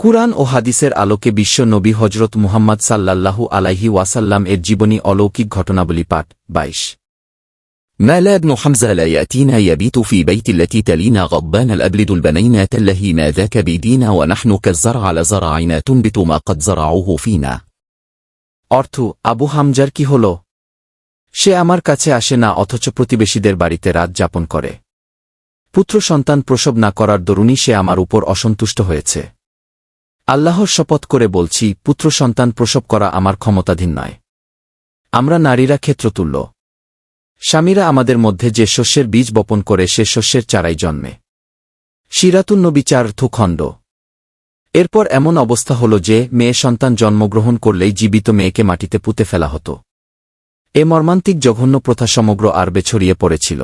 কুরআন ও হাদিসের আলোকে বিশ্ব নবী হজরত মুহাম্মদ সাল্লাল্লাহু আলাইহি ওয়াসাল্লাম এর জীবনী অলৌকিক ঘটনাবলী পাঠ 22 ما لا ابن حمزة لا يأتينا يبيت في بيت التي تلينا غضبان الأبلد البنينا تله ما ذاك بيدينا ونحن كالزرع لزرعنا تنبت ما قد زرعوه فينا অর্থ আবু হামজার কি হল? সে আমার কাছে আসে না অথচ প্রতিবেশীদের বাড়িতে রাত যাপন করে। পুত্র সন্তান প্রসব না করার দরুনই সে আমার উপর অসন্তুষ্ট হয়েছে। আল্লাহর শপথ করে বলছি, পুত্র সন্তান প্রসব করা আমার ক্ষমতাধীন নয়। আমরা নারীরা ক্ষেত্রতুল্য। স্বামীরা আমাদের মধ্যে যে শস্যের বীজ বপন করে সে শস্যের চারাই জন্মে। সিরাতুন্নবী 4 খণ্ড। এরপর এমন অবস্থা হল যে মেয়ে সন্তান জন্মগ্রহণ করলেই জীবিত মেয়েকে মাটিতে পুঁতে ফেলা হতো। এ মর্মান্তিক জঘন্য প্রথা সমগ্র আরবে ছড়িয়ে পড়েছিল।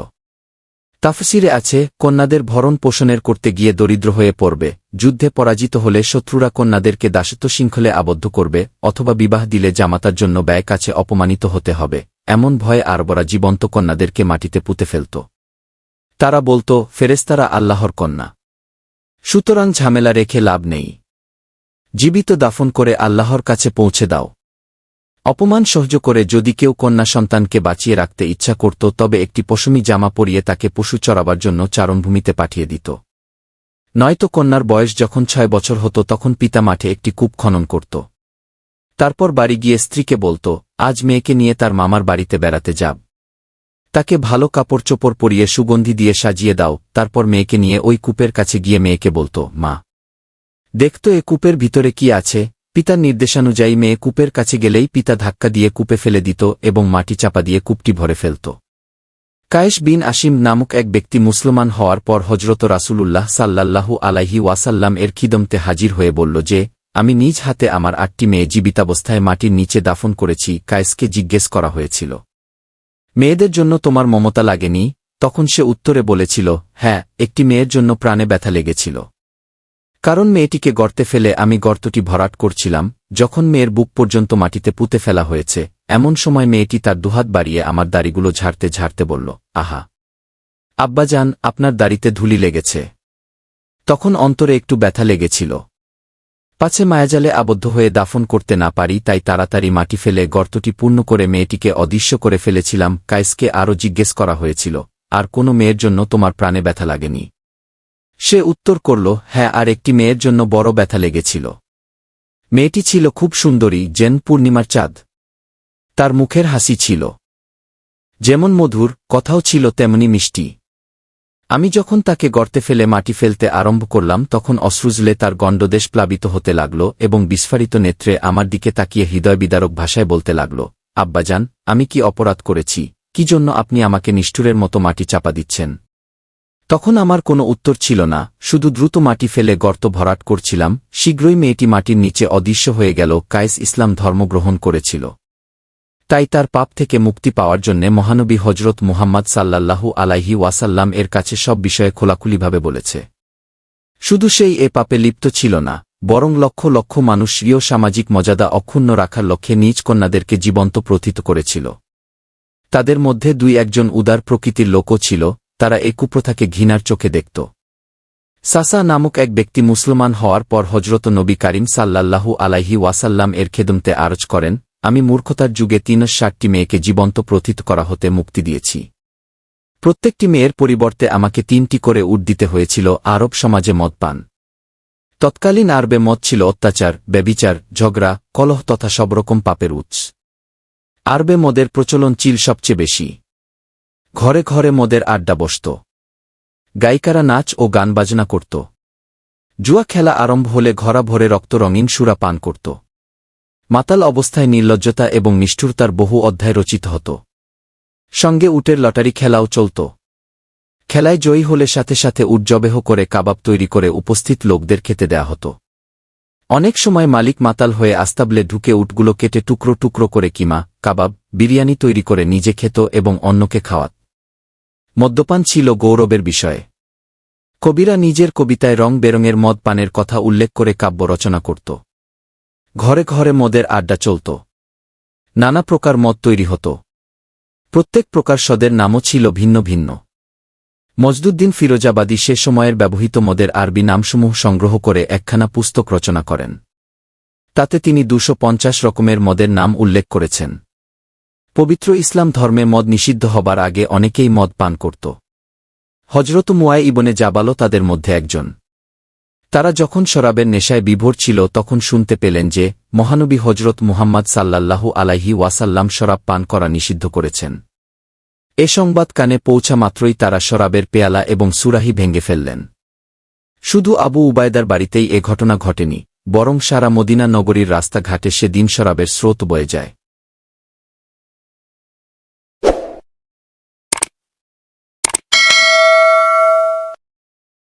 তাফসিরে আছে, কন্যাদের ভরণ পোষণের করতে গিয়ে দরিদ্র হয়ে পড়বে, যুদ্ধে পরাজিত হলে শত্রুরা কন্যাদেরকে দাসত্ব শৃঙ্খলে আবদ্ধ করবে, অথবা বিবাহ দিলে জামাতার জন্য ব্যয় কাছে অপমানিত হতে হবে, এমন ভয়ে আরবরা জীবন্ত কন্যাদেরকে মাটিতে পুঁতে ফেলত। তারা বলত, ফেরেশতারা আল্লাহর কন্যা, সুতরাং ঝামেলা রেখে লাভ নেই, জীবিত দাফন করে আল্লাহর কাছে পৌঁছে দাও। অপমান সহ্য করে যদি কেউ কন্যা সন্তানকে বাঁচিয়ে রাখতে ইচ্ছা করত তবে একটি পশমি জামা পরিয়ে তাকে পশু চরাবার জন্য চারণভূমিতে পাঠিয়ে দিত। নয়তো কন্যার বয়স যখন 6 বছর হতো তখন পিতা মাঠে একটি কূপ খনন করত। তারপর বাড়ি গিয়ে স্ত্রীকে বলত, আজ মেয়েকে নিয়ে তার মামার বাড়িতে বেড়াতে যাব। তাকে ভালো কাপড় চোপড় পরিয়ে সুগন্ধি দিয়ে সাজিয়ে দাও। তারপর মেয়েকে নিয়ে ওই কূপের কাছে গিয়ে মেয়েকে বলত, মা, দেখতো এ কূপের ভিতরে কি আছে। পিতার নির্দেশানুযায়ী মেয়ে কূপের কাছে গেলেই পিতা ধাক্কা দিয়ে কূপে ফেলে দিত এবং মাটি চাপা দিয়ে কূপটি ভরে ফেলত। কায়েস বিন আসিম নামক এক ব্যক্তি মুসলমান হওয়ার পর হজরত রাসূলুল্লাহ সাল্লাল্লাহু আলাইহি ওয়াসাল্লাম এর খিদমতে হাজির হয়ে বলল যে, আমি নিজ হাতে আমার 8টি মেয়ে জীবিতাবস্থায় মাটির নিচে দাফন করেছি। কায়েসকে জিজ্ঞেস করা হয়েছিল, মেয়েদের জন্য তোমার মমতা লাগেনি? তখন সে উত্তরে বলেছিল, হ্যাঁ, একটি মেয়ের জন্য প্রাণে ব্যথা লেগেছিল। কারণ মেয়েটিকে গর্তে ফেলে আমি গর্তটি ভরাট করছিলাম। যখন মেয়ের বুক পর্যন্ত মাটিতে পুঁতে ফেলা হয়েছে, এমন সময় মেয়েটি তার দুহাত বাড়িয়ে আমার দাড়িগুলো ঝাড়তে ঝাড়তে বলল, আহা আব্বাজান, আপনার দাড়িতে ধুলি লেগেছে। তখন অন্তরে একটু ব্যথা লেগেছিল। পাছে মায়াজালে আবদ্ধ হয়ে দাফন করতে না পারি, তাই তাড়াতাড়ি মাটি ফেলে গর্তটি পূর্ণ করে মেয়েটিকে অদৃশ্য করে ফেলেছিলাম। কায়েসকে আরও জিজ্ঞেস করা হয়েছিল, আর কোনো মেয়ের জন্য তোমার প্রাণে ব্যথা লাগেনি? সে উত্তর করল, হ্যাঁ, আর একটি মেয়ের জন্য বড় ব্যথা লেগেছিল। মেয়েটি ছিল খুব সুন্দরী, যেন পূর্ণিমার চাঁদ। তার মুখের হাসি ছিল যেমন মধুর, কথাও ছিল তেমনি মিষ্টি। আমি যখন তাকে গর্তে ফেলে মাটি ফেলতে আরম্ভ করলাম তখন অশ্রুজলে তার গণ্ডদেশ প্লাবিত হতে লাগল এবং বিস্ফারিত নেত্রে আমার দিকে তাকিয়ে হৃদয়বিদারক ভাষায় বলতে লাগল, আব্বাজান, আমি কি অপরাধ করেছি? কি জন্য আপনি আমাকে নিষ্ঠুরের মতো মাটি চাপা দিচ্ছেন? তখন আমার কোনো উত্তর ছিল না, শুধু দ্রুত মাটি ফেলে গর্ত ভরাট করছিলাম। শীঘ্রই মেয়েটি মাটির নিচে অদৃশ্য হয়ে গেল। কায়েস ইসলাম ধর্ম গ্রহণ করেছিল, তাই তার পাপ থেকে মুক্তি পাওয়ার জন্যে মহানবী হজরত মুহাম্মদ সাল্লাল্লাহু আলাইহি ওয়াসাল্লাম এর কাছে সব বিষয়ে খোলাখুলিভাবে বলেছে। শুধু সেই এ পাপে লিপ্ত ছিল না, বরং লক্ষ লক্ষ মানুষীয় সামাজিক মর্যাদা অক্ষুণ্ণ রাখার লক্ষ্যে নিজ কন্যাদেরকে জীবন্ত প্রথিত করেছিল। তাদের মধ্যে 2-1 উদার প্রকৃতির লোকও ছিল। তারা এই কুপ্রথাকে ঘৃণার চোখে দেখত। সাসা নামক এক ব্যক্তি মুসলমান হওয়ার পর হজরত নবী কারীম সাল্লাল্লাহু আলাইহি ওয়াসাল্লাম এর খেদমতে আরজ করেন, আমি মূর্খতার যুগে 63টি মেয়েকে জীবন্ত প্রথিত করা হতে মুক্তি দিয়েছি। প্রত্যেকটি মেয়ের পরিবর্তে আমাকে 3টি করে উট দিতে হয়েছিল। আরব সমাজে মদপান। তৎকালীন আরবে মদ ছিল অত্যাচার, ব্যভিচার, ঝগড়া, কলহ তথা সবরকম পাপের উৎস। আরবে মদের প্রচলন ছিল সবচেয়ে বেশি। ঘরে ঘরে মদের আড্ডা বসত। গায়িকারা নাচ ও গান বাজনা করত। জুয়া খেলা আরম্ভ হলে ঘরা ভরে রক্ত রঙিন সুরা পান করত। মাতাল অবস্থায় নির্লজ্জতা এবং নিষ্ঠুরতার বহু অধ্যায় রচিত হতো। সঙ্গে উটের লটারি খেলাও চলত। খেলায় জয়ী হলে সাথে সাথে উট জবেহ করে কাবাব তৈরি করে উপস্থিত লোকদের খেতে দেয়া হতো। অনেক সময় মালিক মাতাল হয়ে আস্তাবলে ঢুকে উটগুলো কেটে টুকরো টুকরো করে কিমা, কাবাব, বিরিয়ানি তৈরি করে নিজে খেত এবং অন্যকে খাওয়াত। মদ্যপান ছিল গৌরবের বিষয়। কবিরা নিজের কবিতায় রং বেরঙের মদ পানের কথা উল্লেখ করে কাব্য রচনা করত। ঘরে ঘরে মদের আড্ডা চলত। নানা প্রকার মদ তৈরি হতো। প্রত্যেক প্রকার স্বাদের নামও ছিল ভিন্ন ভিন্ন। মজদুদ্দিন ফিরোজাবাদী সে সময়ের ব্যবহৃত মদের আরবি নামসমূহ সংগ্রহ করে একখানা পুস্তক রচনা করেন। তাতে তিনি 250 রকমের মদের নাম উল্লেখ করেছেন। পবিত্র ইসলাম ধর্মে মদ নিষিদ্ধ হবার আগে অনেকেই মদ পান করত। হজরত মুয়ায় ইবনে জাবালও তাদের মধ্যে একজন। তারা যখন শরাবের নেশায় বিভোর ছিল তখন শুনতে পেলেন যে মহানবী হজরত মুহাম্মদ সাল্লাল্লাহু আলাইহি ওয়াসাল্লাম শরাব পান করা নিষিদ্ধ করেছেন। এ সংবাদ কানে পৌঁছা মাত্রই তারা শরাবের পেয়ালা এবং সুরাহি ভেঙে ফেললেন। শুধু আবু উবায়দার বাড়িতেই এ ঘটনা ঘটেনি, বরং সারা মদিনা নগরীর রাস্তাঘাটে সেদিন শরাবের স্রোত বয়ে যায়।